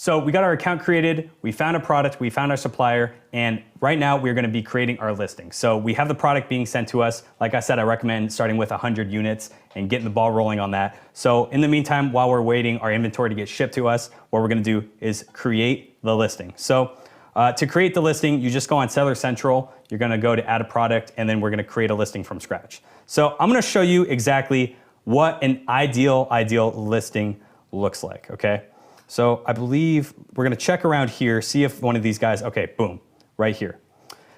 So we got our account created, we found a product, we found our supplier, and right now we're gonna be creating our listing. So we have the product being sent to us. Like I said, I recommend starting with 100 units and getting the ball rolling on that. So in the meantime, while we're waiting our inventory to get shipped to us, what we're gonna do is create the listing. So to create the listing, you just go on Seller Central, you're gonna go to add a product, and then we're gonna create a listing from scratch. So I'm gonna show you exactly what an ideal listing looks like, okay? So I believe we're gonna check around here, see if one of these guys, okay, boom, right here.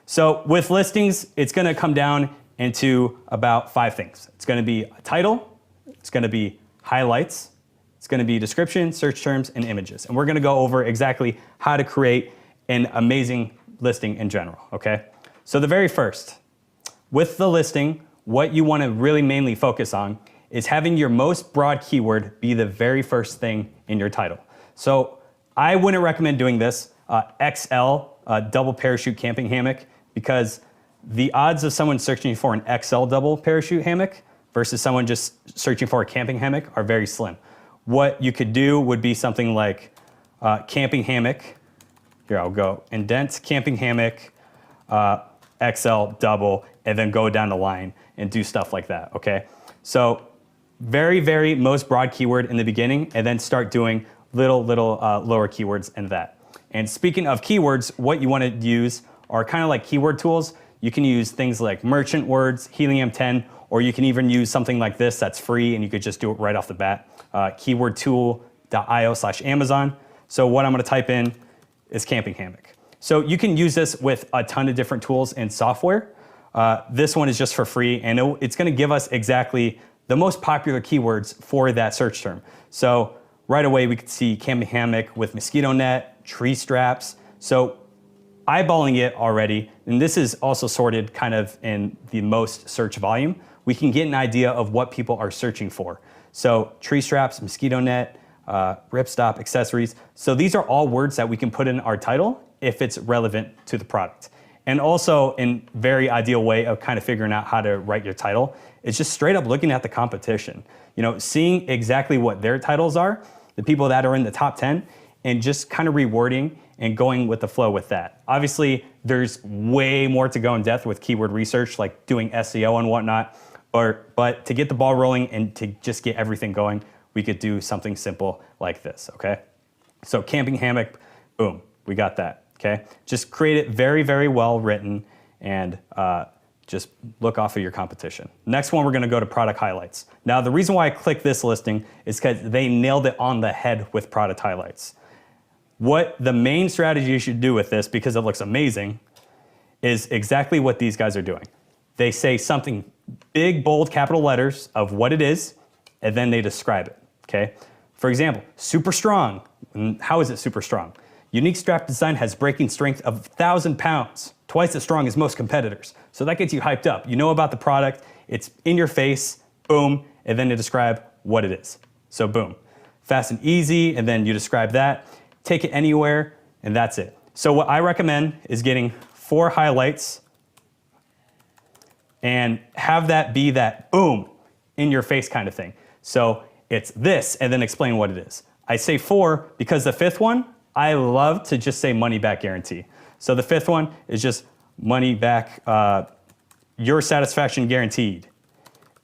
So with listings, it's gonna come down into about 5 things. It's gonna be a title, it's gonna be highlights, it's gonna be description, search terms, and images. And we're gonna go over exactly how to create an amazing listing in general, okay? So the very first, with the listing, what you wanna really mainly focus on is having your most broad keyword be the very first thing in your title. So I wouldn't recommend doing this, XL, double parachute camping hammock, because the odds of someone searching for an XL double parachute hammock versus someone just searching for a camping hammock are very slim. What you could do would be something like camping hammock. Here, I'll go indent camping hammock, XL double, and then go down the line and do stuff like that, okay? So very most broad keyword in the beginning, and then start doing little lower keywords in that. And speaking of keywords, what you want to use are kind of like keyword tools. You can use things like merchant words, Helium 10, or you can even use something like this that's free and you could just do it right off the bat, keywordtool.io/Amazon. So what I'm going to type in is camping hammock. So you can use this with a ton of different tools and software. This one is just for free, and it's going to give us exactly the most popular keywords for that search term. So right away, we could see camping hammock with mosquito net, tree straps. So eyeballing it already, and this is also sorted kind of in the most search volume, we can get an idea of what people are searching for. So tree straps, mosquito net, ripstop, accessories. So these are all words that we can put in our title if it's relevant to the product. And also, in very ideal way of kind of figuring out how to write your title, is just straight up looking at the competition. You know, seeing exactly what their titles are, the people that are in the top 10, and just kind of rewording and going with the flow with that. Obviously, there's way more to go in depth with keyword research, like doing SEO and whatnot, but to get the ball rolling and to just get everything going, we could do something simple like this, okay? So camping hammock, boom, we got that, okay? Just create it very well written and just look off of your competition. Next one, we're gonna go to product highlights. Now, the reason why I clicked this listing is because they nailed it on the head with product highlights. What the main strategy you should do with this, because it looks amazing, is exactly what these guys are doing. They say something big, bold, capital letters of what it is, and then they describe it, okay? For example, super strong. How is it super strong? Unique strap design has breaking strength of 1,000 pounds, twice as strong as most competitors. So that gets you hyped up. You know about the product, it's in your face, boom, and then to describe what it is. So boom, fast and easy, and then you describe that, take it anywhere, and that's it. So what I recommend is getting 4 highlights and have that be that boom, in your face kind of thing. So it's this, and then explain what it is. I say 4 because the 5th one, I love to just say money back guarantee. So the 5th one is just money back, your satisfaction guaranteed.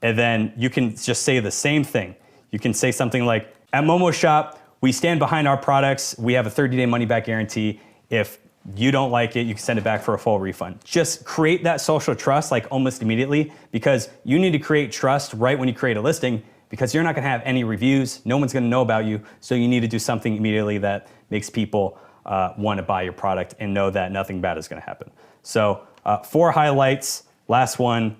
And then you can just say the same thing. You can say something like, at Momo Shop, we stand behind our products. We have a 30-day money back guarantee. If you don't like it, you can send it back for a full refund. Just create that social trust like almost immediately, because you need to create trust right when you create a listing, because you're not gonna have any reviews, no one's gonna know about you, so you need to do something immediately that makes people wanna buy your product and know that nothing bad is gonna happen. So 4 highlights, last one,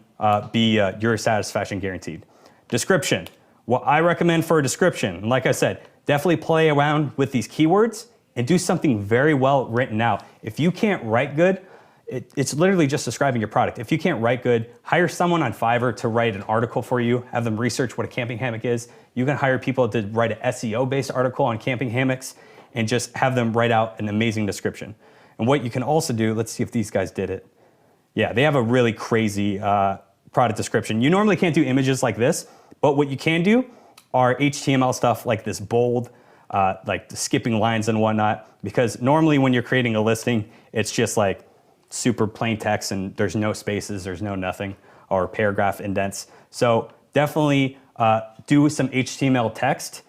be your satisfaction guaranteed. Description, what I recommend for a description, like I said, definitely play around with these keywords and do something very well written out. If you can't write good, it's literally just describing your product. If you can't write good, hire someone on Fiverr to write an article for you, have them research what a camping hammock is. You can hire people to write an SEO-based article on camping hammocks and just have them write out an amazing description. And what you can also do, let's see if these guys did it. Yeah, they have a really crazy product description. You normally can't do images like this, but what you can do are HTML stuff like this bold, like skipping lines and whatnot, because normally when you're creating a listing, it's just like super plain text and there's no spaces, there's no nothing, or paragraph indents. So definitely do some HTML text,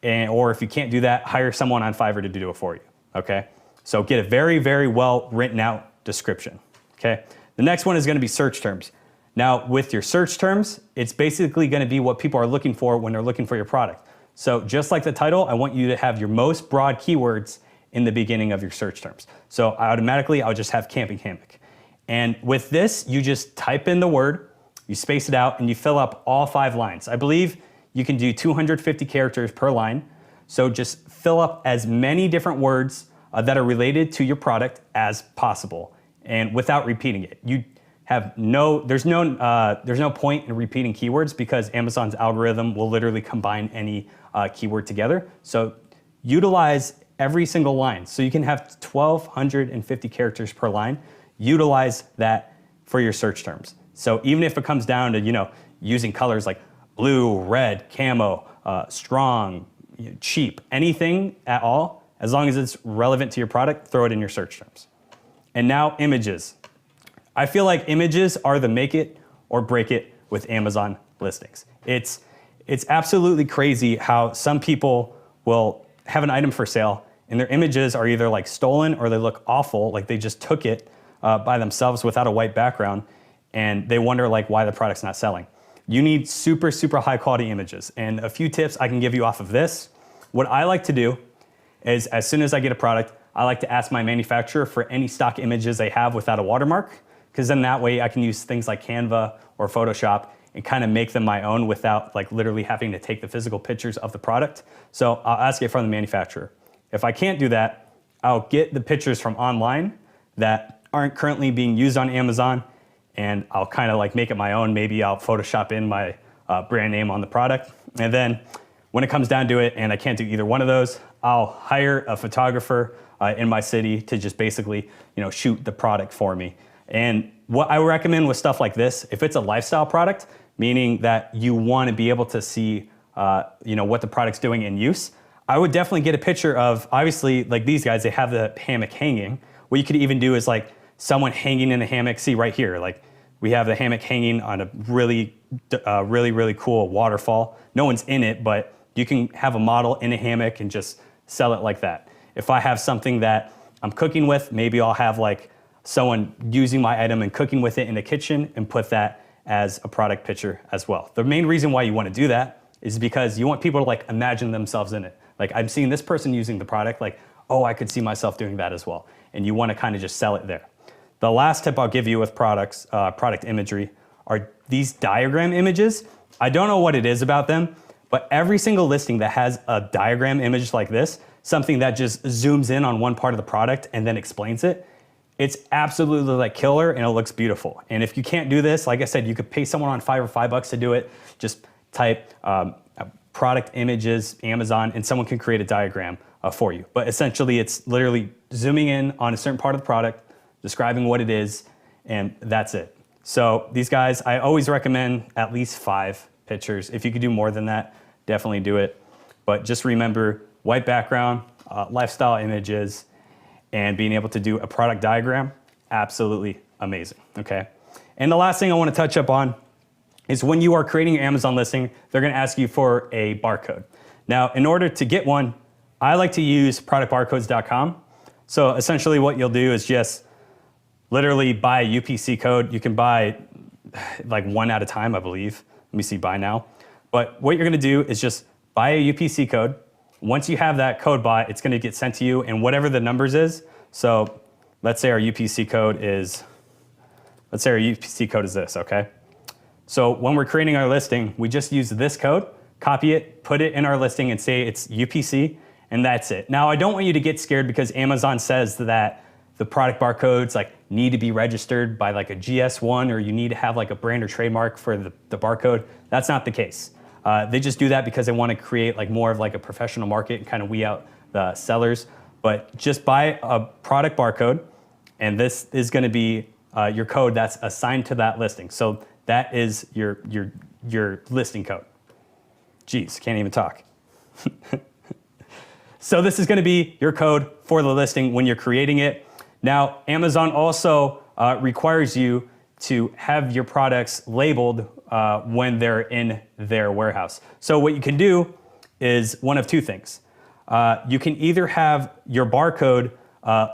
or if you can't do that, hire someone on Fiverr to do it for you, okay? So get a very, very well written out description, okay? The next one is gonna be search terms. Now, with your search terms, it's basically gonna be what people are looking for when they're looking for your product. So just like the title, I want you to have your most broad keywords in the beginning of your search terms. So automatically, I'll just have camping hammock. And with this, you just type in the word, you space it out, and you fill up all 5 lines. I believe you can do 250 characters per line. So just fill up as many different words that are related to your product as possible, and without repeating it. You have there's no point in repeating keywords because Amazon's algorithm will literally combine any keyword together. So utilize every single line. So you can have 1,250 characters per line. Utilize that for your search terms. So even if it comes down to, using colors like blue, red, camo, strong, cheap, anything at all, as long as it's relevant to your product, throw it in your search terms. And now images. I feel like images are the make it or break it with Amazon listings. It's absolutely crazy how some people will have an item for sale and their images are either like stolen or they look awful, like they just took it by themselves without a white background, and they wonder like why the product's not selling. You need super, super high quality images. And a few tips I can give you off of this. What I like to do is as soon as I get a product, I like to ask my manufacturer for any stock images they have without a watermark, because then that way I can use things like Canva or Photoshop and kind of make them my own without like literally having to take the physical pictures of the product. So I'll ask it from the manufacturer. If I can't do that, I'll get the pictures from online that aren't currently being used on Amazon, and I'll kind of like make it my own. Maybe I'll Photoshop in my brand name on the product. And then when it comes down to it and I can't do either one of those, I'll hire a photographer in my city to just basically, shoot the product for me. And what I recommend with stuff like this, if it's a lifestyle product, meaning that you want to be able to see, what the product's doing in use, I would definitely get a picture of, obviously, like these guys, they have the hammock hanging. What you could even do is like someone hanging in the hammock. See right here, like we have the hammock hanging on a really cool waterfall. No one's in it, but you can have a model in a hammock and just sell it like that. If I have something that I'm cooking with, maybe I'll have like someone using my item and cooking with it in the kitchen and put that as a product picture as well. The main reason why you want to do that is because you want people to like imagine themselves in it. Like I'm seeing this person using the product, like, oh, I could see myself doing that as well. And you want to kind of just sell it there. The last tip I'll give you with products, product imagery, are these diagram images. I don't know what it is about them, but every single listing that has a diagram image like this, something that just zooms in on one part of the product and then explains it, it's absolutely like killer and it looks beautiful. And if you can't do this, like I said, you could pay someone on Fiverr $5 to do it. Just type product images, Amazon, and someone can create a diagram for you. But essentially it's literally zooming in on a certain part of the product, describing what it is, and that's it. So these guys, I always recommend at least 5 pictures. If you could do more than that, definitely do it. But just remember, white background, lifestyle images, and being able to do a product diagram, absolutely amazing, okay? And the last thing I want to touch up on is when you are creating your Amazon listing, they're going to ask you for a barcode. Now, in order to get one, I like to use productbarcodes.com. So essentially what you'll do is just literally buy a UPC code. You can buy like 1 at a time, I believe. Let me see, buy now. But what you're going to do is just buy a UPC code. Once you have that code bought, it's going to get sent to you, and whatever the numbers is. So let's say our UPC code is this, okay? So when we're creating our listing, we just use this code, copy it, put it in our listing and say it's UPC, and that's it. Now, I don't want you to get scared because Amazon says that the product barcodes like need to be registered by like a GS1, or you need to have like a brand or trademark for the barcode. That's not the case. They just do that because they want to create like more of like a professional market and kind of weed out the sellers. But just buy a product barcode, and this is going to be your code that's assigned to that listing. So that is your listing code. Jeez, can't even talk. So this is going to be your code for the listing when you're creating it. Now, Amazon also requires you to have your products labeled when they're in their warehouse. So what you can do is one of two things. You can either have your barcode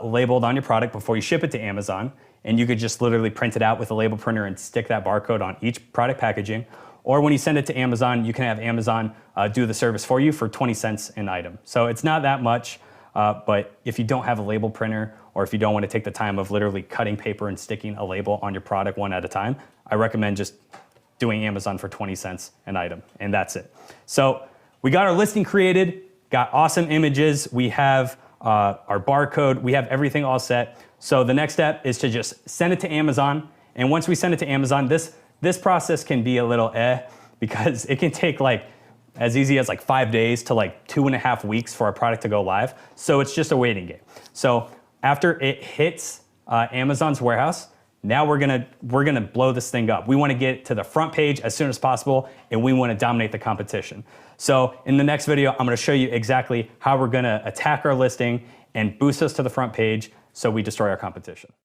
labeled on your product before you ship it to Amazon, and you could just literally print it out with a label printer and stick that barcode on each product packaging. Or when you send it to Amazon, you can have Amazon do the service for you for 20 cents an item. So it's not that much, but if you don't have a label printer, or if you don't want to take the time of literally cutting paper and sticking a label on your product one at a time, I recommend just doing Amazon for 20 cents an item, and that's it. So we got our listing created, got awesome images, we have our barcode, we have everything all set. So the next step is to just send it to Amazon, and once we send it to Amazon, this process can be a little because it can take like as easy as like 5 days to like 2.5 weeks for our product to go live. So it's just a waiting game. So after it hits Amazon's warehouse, now we're gonna blow this thing up. We wanna get to the front page as soon as possible, and we wanna dominate the competition. So in the next video, I'm gonna show you exactly how we're gonna attack our listing and boost us to the front page so we destroy our competition.